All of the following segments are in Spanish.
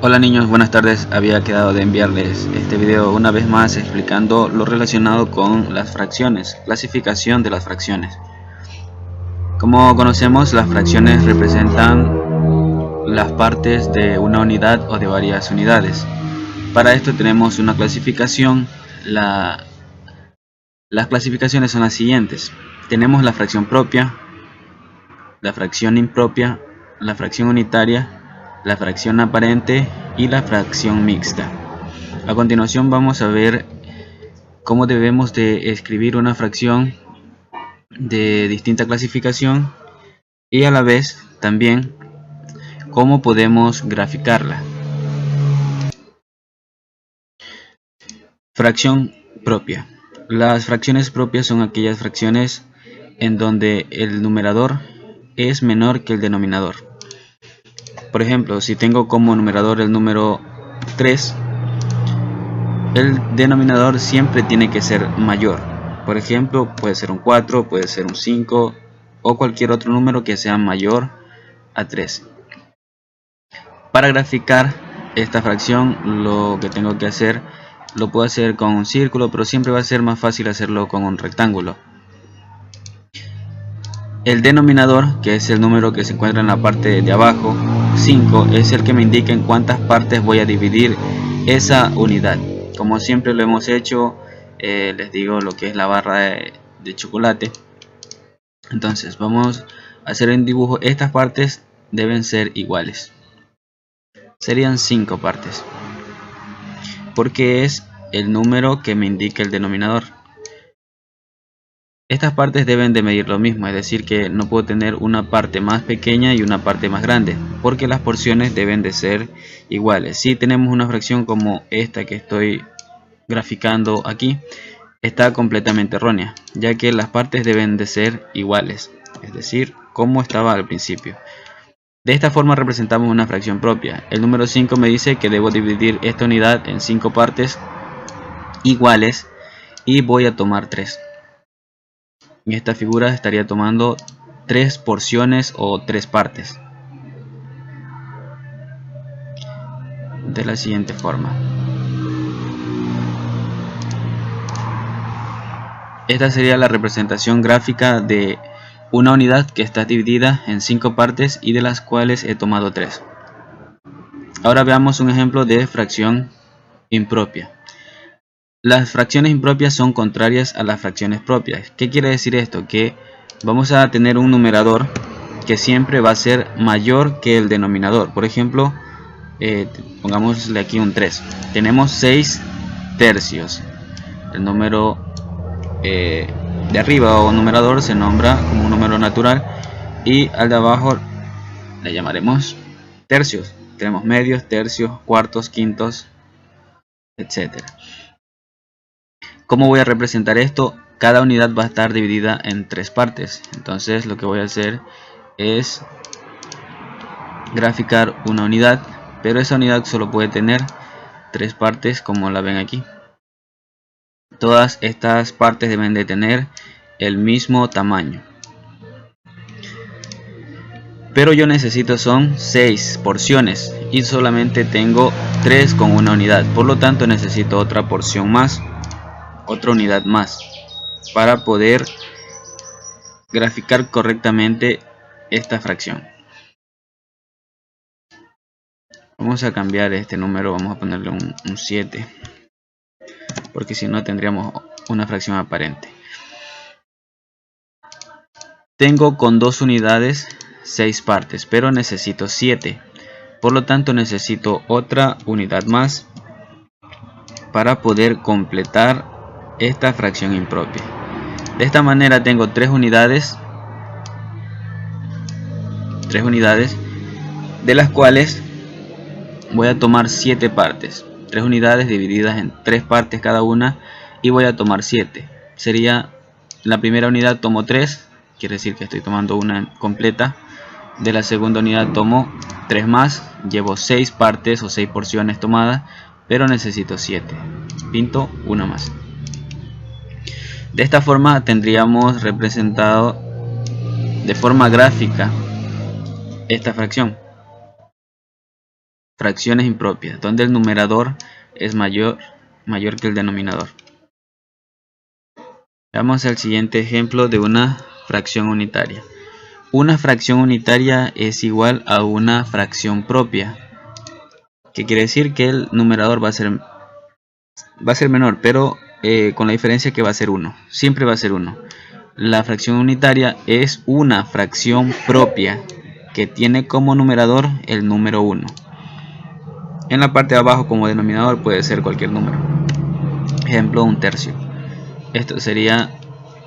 Hola niños, buenas tardes. Había quedado de enviarles este video una vez más explicando lo relacionado con las fracciones, clasificación de las fracciones. Como conocemos, las fracciones representan las partes de una unidad o de varias unidades. Para esto tenemos una clasificación. Las clasificaciones son las siguientes. Tenemos la fracción propia, la fracción impropia, la fracción unitaria, la fracción aparente y la fracción mixta. A continuación vamos a ver cómo debemos de escribir una fracción de distinta clasificación y a la vez también cómo podemos graficarla. Fracción propia. Las fracciones propias son aquellas fracciones en donde el numerador es menor que el denominador. Por ejemplo, si tengo como numerador el número 3, el denominador siempre tiene que ser mayor. Por ejemplo, puede ser un 4, puede ser un 5 o cualquier otro número que sea mayor a 3. Para graficar esta fracción, lo que tengo que hacer, lo puedo hacer con un círculo, pero siempre va a ser más fácil hacerlo con un rectángulo. El denominador, que es el número que se encuentra en la parte de abajo, 5, es el que me indica en cuántas partes voy a dividir esa unidad. Como siempre lo hemos hecho, les digo lo que es la barra de chocolate. Entonces vamos a hacer un dibujo. Estas partes deben ser iguales. Serían 5 partes, porque es el número que me indica el denominador. Estas partes deben de medir lo mismo, es decir que no puedo tener una parte más pequeña y una parte más grande, porque las porciones deben de ser iguales. Si tenemos una fracción como esta que estoy graficando aquí, está completamente errónea, ya que las partes deben de ser iguales, es decir, como estaba al principio. De esta forma representamos una fracción propia. El número 5 me dice que debo dividir esta unidad en 5 partes iguales y voy a tomar 3. En esta figura estaría tomando 3 porciones o 3 partes. De la siguiente forma. Esta sería la representación gráfica de una unidad que está dividida en 5 partes y de las cuales he tomado 3. Ahora veamos un ejemplo de fracción impropia. Las fracciones impropias son contrarias a las fracciones propias. ¿Qué quiere decir esto? Que vamos a tener un numerador que siempre va a ser mayor que el denominador. Por ejemplo, pongámosle aquí un 3. Tenemos 6 tercios. El número de arriba o numerador se nombra como un número natural y al de abajo le llamaremos tercios. Tenemos medios, tercios, cuartos, quintos, etcétera. ¿Cómo voy a representar esto? Cada unidad va a estar dividida en 3 partes. Entonces lo que voy a hacer es graficar una unidad, pero esa unidad solo puede tener 3 partes como la ven aquí. Todas estas partes deben de tener el mismo tamaño. Pero yo necesito son 6 porciones y solamente tengo 3 con una unidad. Por lo tanto necesito otra porción más. Otra unidad más para poder graficar correctamente esta fracción. Vamos a cambiar este número, vamos a ponerle un 7, porque si no tendríamos una fracción aparente. Tengo con 2 unidades 6 partes, pero necesito 7, por lo tanto necesito otra unidad más para poder completar esta fracción impropia. De esta manera tengo 3 unidades de las cuales voy a tomar 7 partes. 3 unidades divididas en 3 partes cada una y voy a tomar 7. Sería la primera unidad tomo 3, quiere decir que estoy tomando una completa. De la segunda unidad tomo 3 más, llevo 6 partes o 6 porciones tomadas, pero necesito 7. Pinto una más. De esta forma tendríamos representado de forma gráfica esta fracción. fracciones impropias, donde el numerador es mayor que el denominador. Veamos el siguiente ejemplo de una fracción unitaria. Una fracción unitaria es igual a una fracción propia, que quiere decir que el numerador va a ser menor, pero con la diferencia que va a ser 1. Siempre va a ser 1. La fracción unitaria es una fracción propia que tiene como numerador el número 1. En la parte de abajo como denominador puede ser cualquier número. Ejemplo, 1/3. Esto sería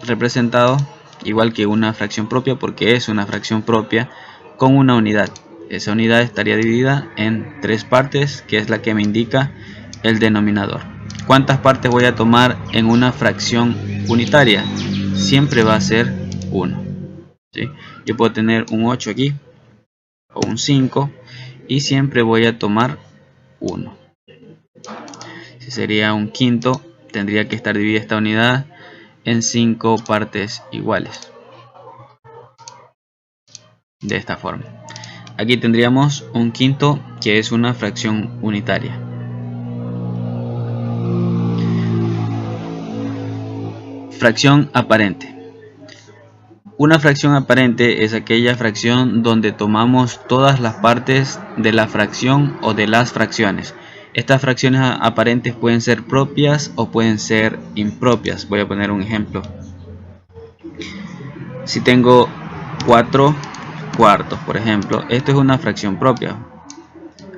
representado igual que una fracción propia porque es una fracción propia con una unidad. Esa unidad estaría dividida en 3 partes, que es la que me indica el denominador. ¿Cuántas partes voy a tomar en una fracción unitaria? Siempre va a ser 1. ¿Sí? Yo puedo tener un 8 aquí o un 5 y siempre voy a tomar 1. Si sería un quinto, tendría que estar dividida esta unidad en 5 partes iguales. De esta forma. Aquí tendríamos un quinto, que es una fracción unitaria. Fracción aparente. Una fracción aparente es aquella fracción donde tomamos todas las partes de la fracción o de las fracciones. Estas fracciones aparentes pueden ser propias o pueden ser impropias. Voy a poner un ejemplo. Si tengo 4 cuartos, por ejemplo, esto es una fracción propia.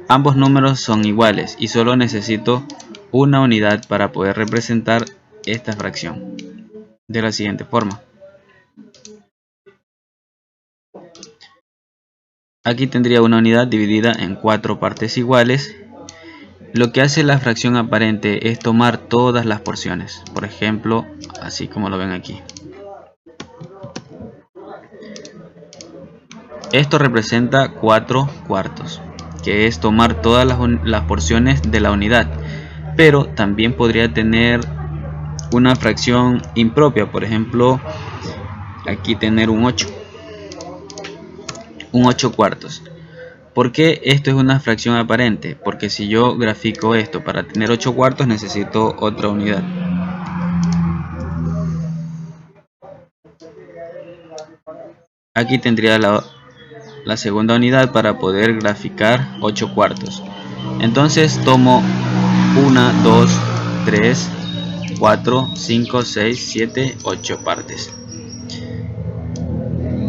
Ambos números son iguales y solo necesito una unidad para poder representar esta fracción de la siguiente forma. Aquí tendría una unidad dividida en 4 partes iguales. Lo que hace la fracción aparente es tomar todas las porciones, por ejemplo, así como lo ven aquí. Esto representa 4 cuartos, que es tomar todas las porciones de la unidad, pero también podría tener una fracción impropia, por ejemplo, aquí tener un 8 cuartos. ¿Por qué esto es una fracción aparente? Porque si yo grafico esto para tener 8 cuartos necesito otra unidad. Aquí tendría la segunda unidad para poder graficar 8 cuartos. Entonces tomo 1, 2, 3, 4, 5, 6, 7, 8 partes.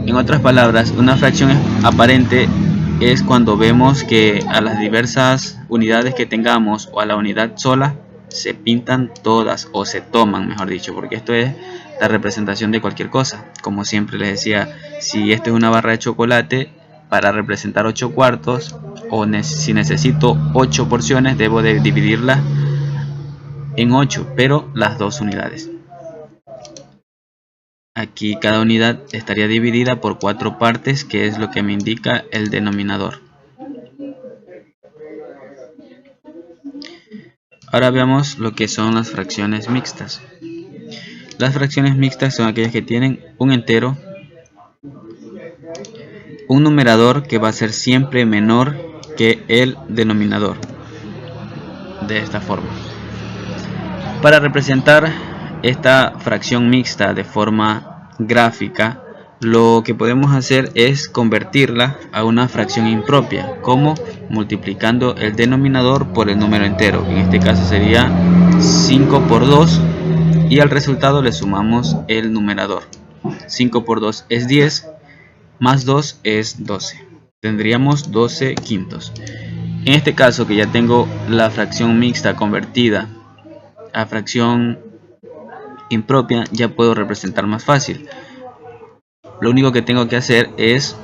En otras palabras, una fracción aparente es cuando vemos que a las diversas unidades que tengamos o a la unidad sola se pintan todas o se toman, mejor dicho, porque esto es la representación de cualquier cosa. Como siempre les decía, si esto es una barra de chocolate, para representar 8 cuartos o si necesito 8 porciones debo de dividirla en 8, pero las 2 unidades. Aquí cada unidad estaría dividida por 4 partes, que es lo que me indica el denominador. Ahora veamos lo que son las fracciones mixtas. Las fracciones mixtas son aquellas que tienen un entero, un numerador que va a ser siempre menor que el denominador. De esta forma. Para representar esta fracción mixta de forma gráfica, lo que podemos hacer es convertirla a una fracción impropia, como multiplicando el denominador por el número entero. En este caso sería 5 por 2 y al resultado le sumamos el numerador. 5 por 2 es 10, más 2 es 12. Tendríamos 12 quintos. En este caso, que ya tengo la fracción mixta convertida a fracción impropia, ya puedo representar más fácil. Lo único que tengo que hacer es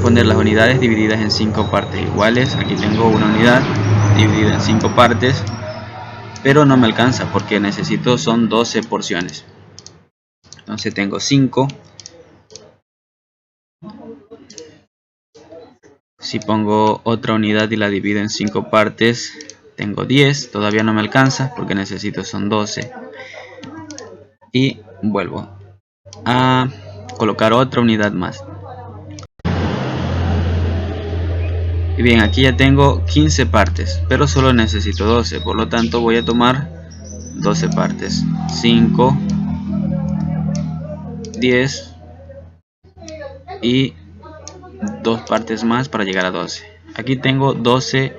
poner las unidades divididas en 5 partes iguales. Aquí tengo una unidad dividida en 5 partes, pero no me alcanza porque necesito son 12 porciones. Entonces tengo 5. Si pongo otra unidad y la divido en 5 partes, tengo 10. Todavía no me alcanza porque necesito son 12. Y vuelvo a colocar otra unidad más. Y bien, aquí ya tengo 15 partes, pero solo necesito 12, por lo tanto voy a tomar 12 partes. 5, 10 y 2 partes más para llegar a 12. Aquí tengo 12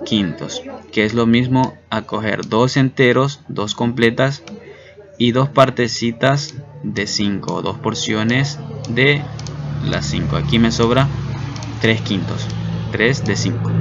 quintos, que es lo mismo a coger 2 enteros, 2 completas y 2 partecitas de 5, 2 porciones de las 5. Aquí me sobra 3 quintos, 3 de 5.